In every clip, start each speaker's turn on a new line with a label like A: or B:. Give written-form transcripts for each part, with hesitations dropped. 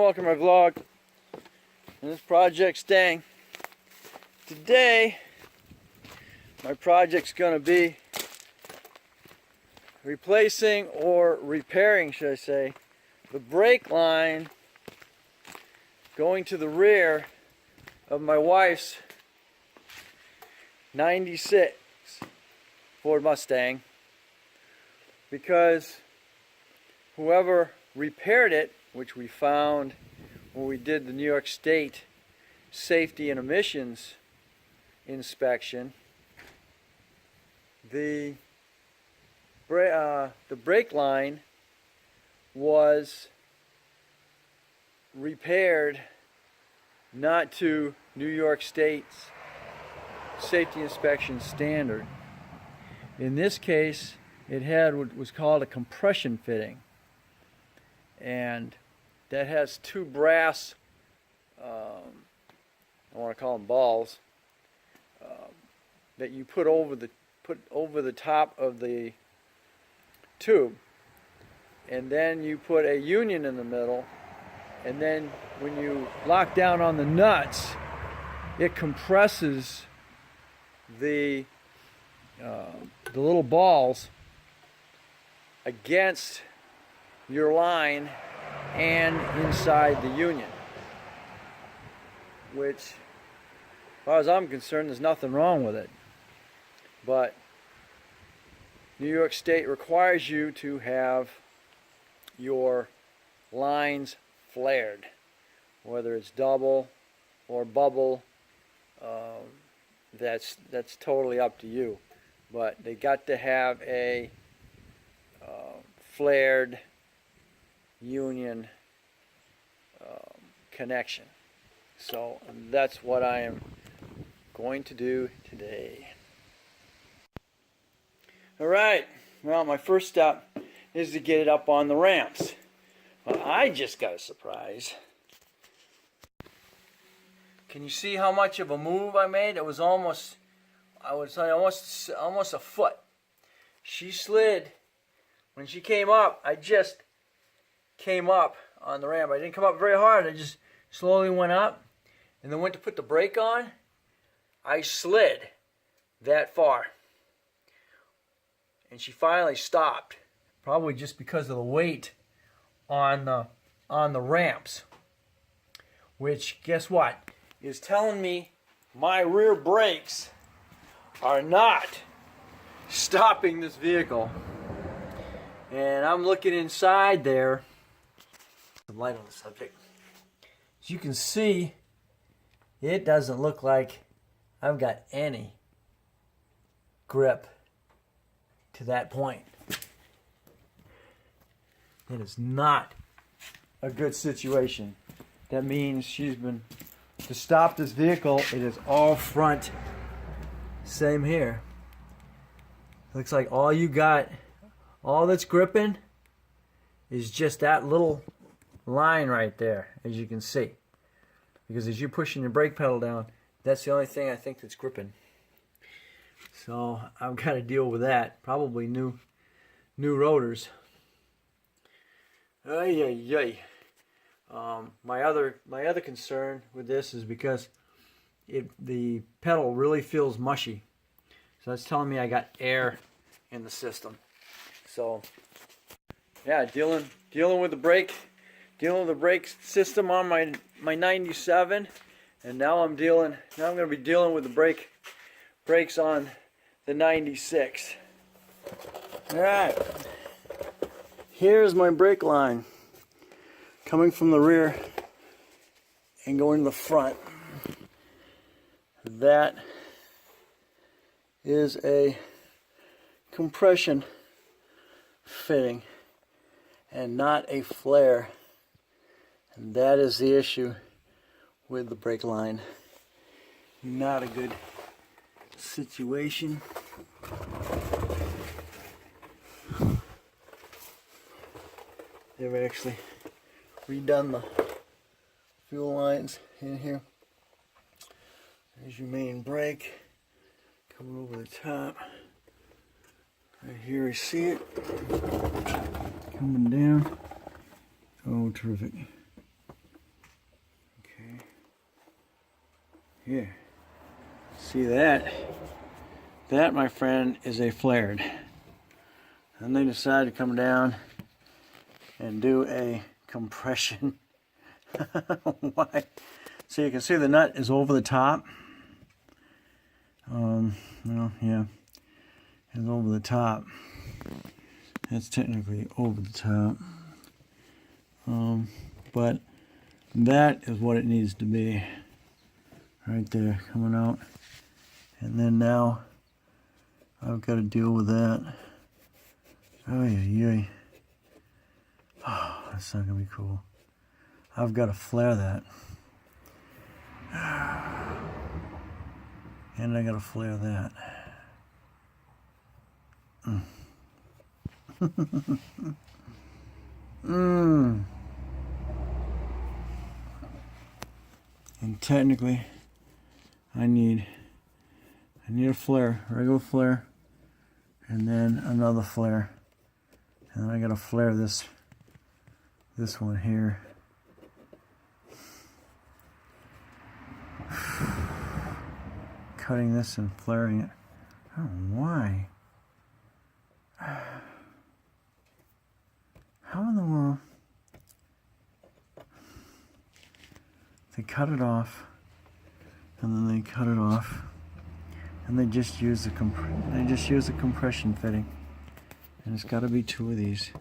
A: welcome to my vlog. And this project's Mustang. Today, my project's gonna be replacing or repairing, should I say, the brake line going to the rear of my wife's 96 Ford Mustang, because whoever repaired it, which we found when we did the New York State safety and emissions inspection, the brake line was repaired not to New York State's safety inspection standard. In this case, it had what was called a compression fitting, and that has two brass, I want to call them balls, that you put over the top of the tube, and then you put a union in the middle, and then when you lock down on the nuts, it compresses the little balls against your line and inside the union, which, as far as I'm concerned, there's nothing wrong with it. But New York State requires you to have your lines flared, whether it's double or bubble. That's totally up to you, but they got to have a flared union connection. So that's what I am going to do today. Alright, well, my first step is to get it up on the ramps. Well, I just got a surprise. Can you see how much of a move I made? It was almost, I would say almost a foot. She slid. When she came up, I just came up on the ramp. I didn't come up very hard. I just slowly went up, and then went to put the brake on. I slid that far, and she finally stopped. Probably just because of the weight on the ramps, which, guess what, is telling me my rear brakes are not stopping this vehicle. And I'm looking inside there. Some light on the subject. As you can see, it doesn't look like I've got any grip to that point. It is not a good situation. That means to stop this vehicle, it is all front. Same here. Looks like all that's gripping is just that little line right there, as you can see. Because as you're pushing your brake pedal down, that's the only thing I think that's gripping. So I've got to deal with that. Probably new rotors. Ay, ay, ay. My other concern with this is because the pedal really feels mushy. So that's telling me I got air in the system. So yeah, dealing with the brake system on my 97, and now I'm going to be dealing with the brakes on the 96. All right. Here's my brake line coming from the rear and going to the front. That is a compression fitting and not a flare. And that is the issue with the brake line. Not a good situation. They've actually redone the fuel lines in here. There's your main brake coming over the top. Right here, you see it coming down. Oh, terrific. Here. See that? That, my friend, is a flared. And they decided to come down and do a compression. Why? So you can see the nut is over the top. Well, yeah, it's over the top. That's technically over the top. But that is what it needs to be. Right there, coming out. And then now, I've got to deal with that. Oh, yeah. Oh, that's not going to be cool. I've got to flare that. And I got to flare that. And technically, I need a flare, regular flare, and then another flare. And then I got to flare this one here. Cutting this and flaring it. I don't know why. How in the world? They cut it off, and then they cut it off, and they just use the compression fitting, and it's got to be 2 of these.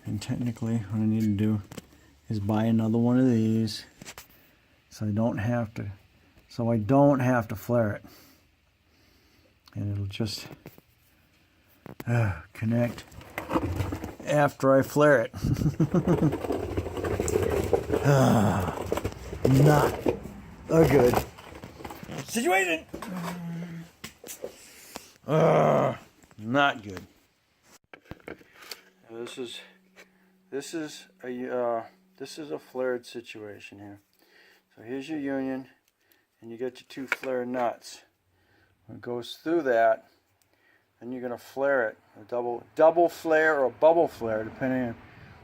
A: And technically, what I need to do is buy another one of these, so I don't have to flare it, and it'll just connect after I flare it. Not a good situation. Not good. This is a flared situation here. So here's your union, and you get your 2 flare nuts. When it goes through that, then you're gonna flare it, a double flare or a bubble flare, depending on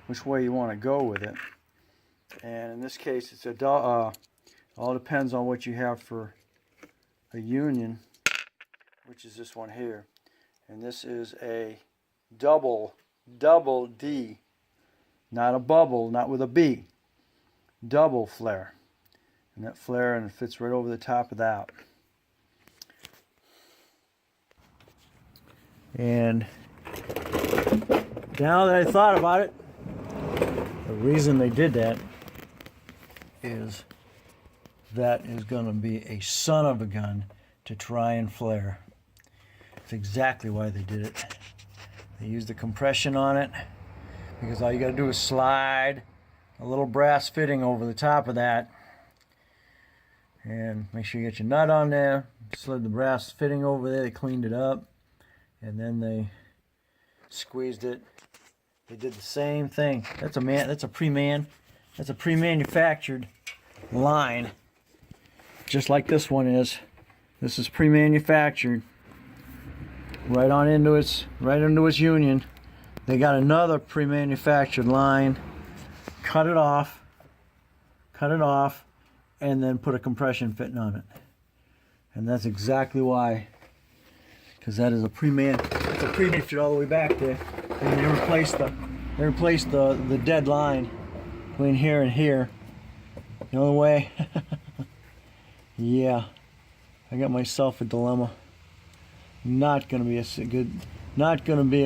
A: which way you want to go with it. And in this case, it's all depends on what you have for a union, which is this one here. And this is a double D, not a bubble, not with a B, double flare. And that flare, and it fits right over the top of that. And now that I thought about it, the reason they did that is that is going to be a son of a gun to try and flare. That's exactly why they did it. They used the compression on it because all you got to do is slide a little brass fitting over the top of that, and make sure you get your nut on there. Slid the brass fitting over there. They cleaned it up, and then they squeezed it. They did the same thing. That's a pre-manufactured line, just like this one is. This is pre-manufactured. Right into its union. They got another pre-manufactured line. Cut it off, and then put a compression fitting on it. And that's exactly why. Because that is a pre-manufactured all the way back there. And they replaced the dead line between here and here. The only way, yeah, I got myself a dilemma. Not gonna be a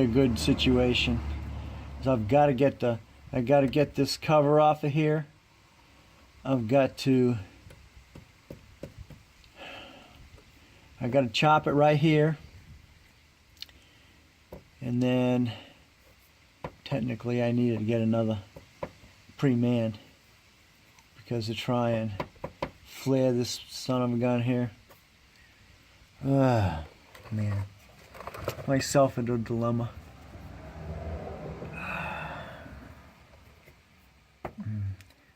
A: good situation. So I got to get this cover off of here. I got to chop it right here, and then technically I needed to get another pre-man because to try and flare this son of a gun here. Man, myself into a dilemma.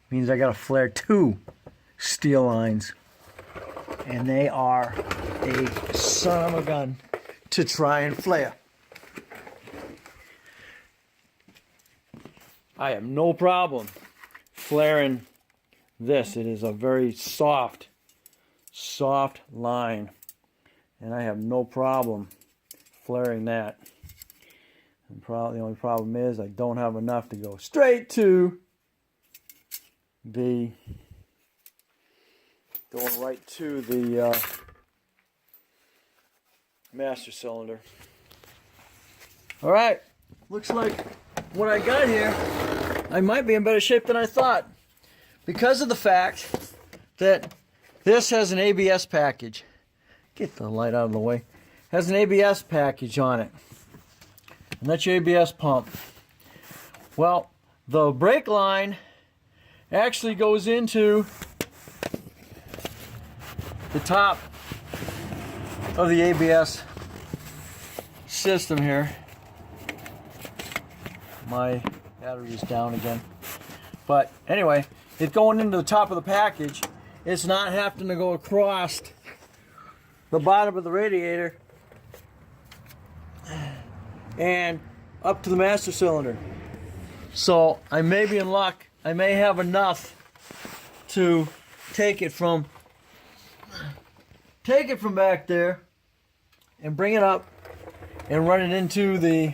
A: Means I gotta flare 2 steel lines, and they are a son of a gun to try and flare. I have no problem flaring this. It is a very soft soft line, and I have no problem flaring that. And probably the only problem is I don't have enough to go straight to the master cylinder. All right, looks like what I got here, I might be in better shape than I thought, because of the fact that this has an ABS package. Get the light out of the way. Has an ABS package on it, and that's your ABS pump. Well, the brake line actually goes into the top of the ABS system here. My battery is down again. But anyway, it's going into the top of the package. It's not having to go across the bottom of the radiator and up to the master cylinder. So I may be in luck. I may have enough to take it from back there and bring it up and run it into the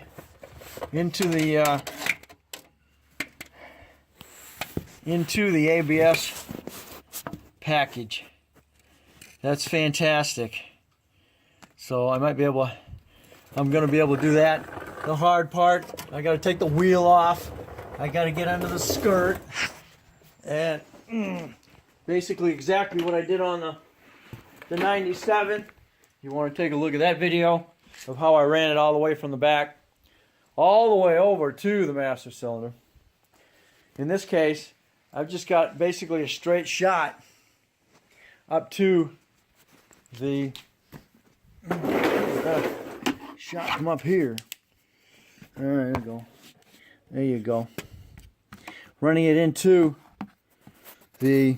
A: ABS package. That's fantastic. So I might be able, I'm going to be able to do that. The hard part, I got to take the wheel off. I got to get under the skirt. And basically exactly what I did on the 97. You want to take a look at that video of how I ran it all the way from the back all the way over to the master cylinder. In this case, I've just got basically a straight shot up to the shot from up here. All right, there you go. There you go. Running it into the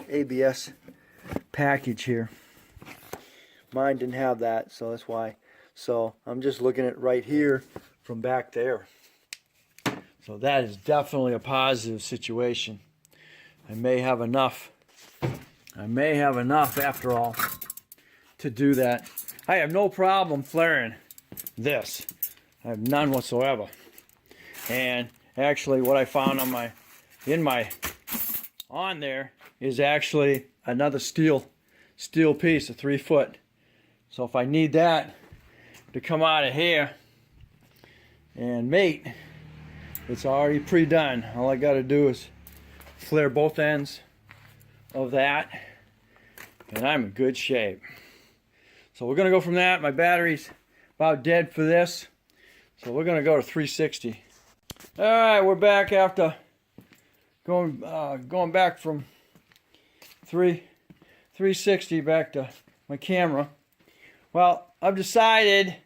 A: ABS package here. Mine didn't have that, so that's why. So I'm just looking at right here from back there. So that is definitely a positive situation. I may have enough after all to do that. I have no problem flaring this. I have none whatsoever. And actually what I found on there is actually another steel piece, a 3-foot. So if I need that to come out of here and mate, it's already pre-done. All I got to do is flare both ends of that, and I'm in good shape. So we're going to go from that. My battery's about dead for this, so we're going to go to 360. All right, we're back after going back from 360 back to my camera. Well, I've decided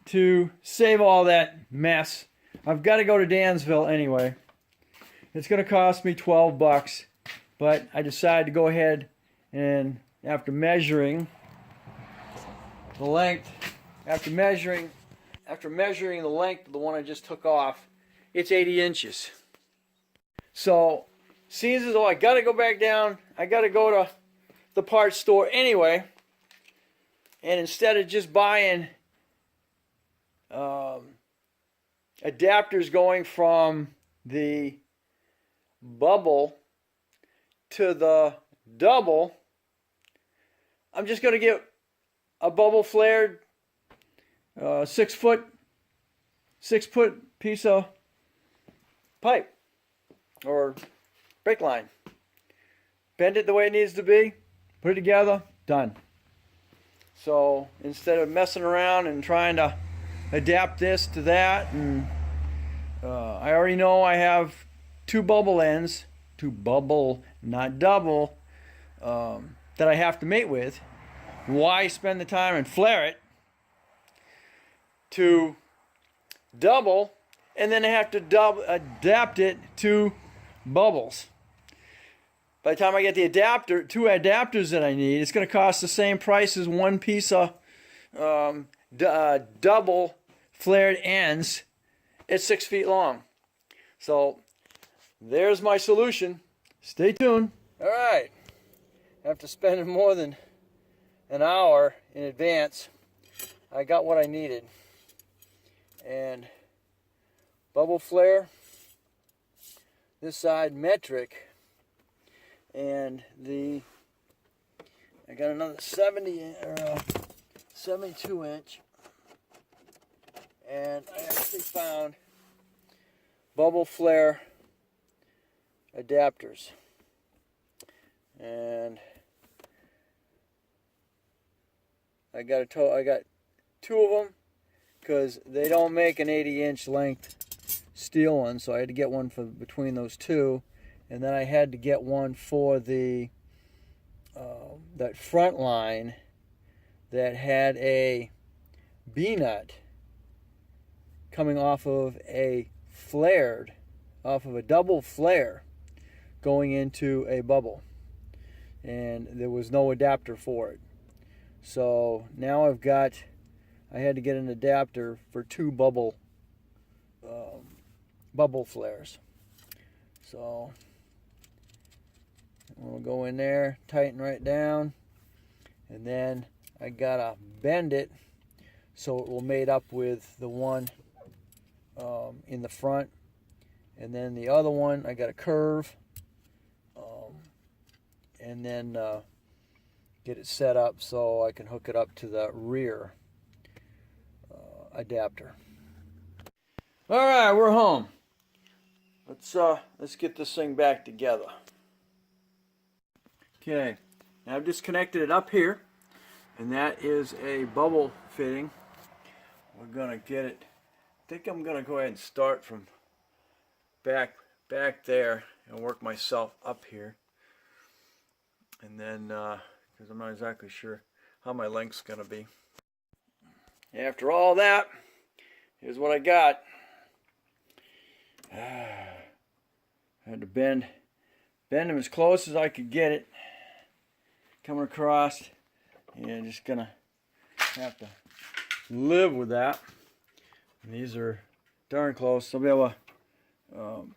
A: to save all that mess. I've got to go to Dansville anyway. It's going to cost me $12, but I decided to go ahead and after measuring the length the length of the one I just took off, it's 80 inches. So, seems as though I got to go back down, I got to go to the parts store anyway, and instead of just buying adapters going from the bubble to the double, I'm just going to get a bubble flared 6-foot piece of pipe or brake line. Bend it the way it needs to be, put it together, done. So instead of messing around and trying to adapt this to that, and I already know I have two bubble ends, not double, that I have to mate with. Why spend the time and flare it to double, and then I have to adapt it to bubbles? By the time I get the adapter, two adapters that I need, it's going to cost the same price as one piece of double flared ends. It's 6 feet long. So there's my solution. Stay tuned. All right. After spending more than an hour in advance, I got what I needed. And bubble flare, this side metric, and I got another 72 inch, and I actually found bubble flare adapters, and I got two of them because they don't make an 80-inch length steel one, so I had to get one for between those two, and then I had to get one for the that front line that had a B-nut coming off of a double flare going into a bubble, and there was no adapter for it. So now I had to get an adapter for two bubble flares. So we'll go in there, tighten right down, and then I gotta bend it so it will mate up with the one in the front, and then the other one I got to curve, and then get it set up so I can hook it up to the rear adapter. All right, we're home. Let's get this thing back together. Okay, now I've just connected it up here, and that is a bubble fitting. We're gonna get it. I think I'm gonna go ahead and start from back there and work myself up here, and then because I'm not exactly sure how my length's gonna be. After all that, here's what I got. I had to bend them as close as I could get it, coming across, and just gonna have to live with that. And these are darn close. I'll be able to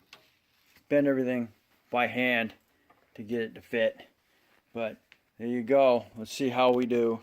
A: bend everything by hand to get it to fit. But there you go. Let's see how we do.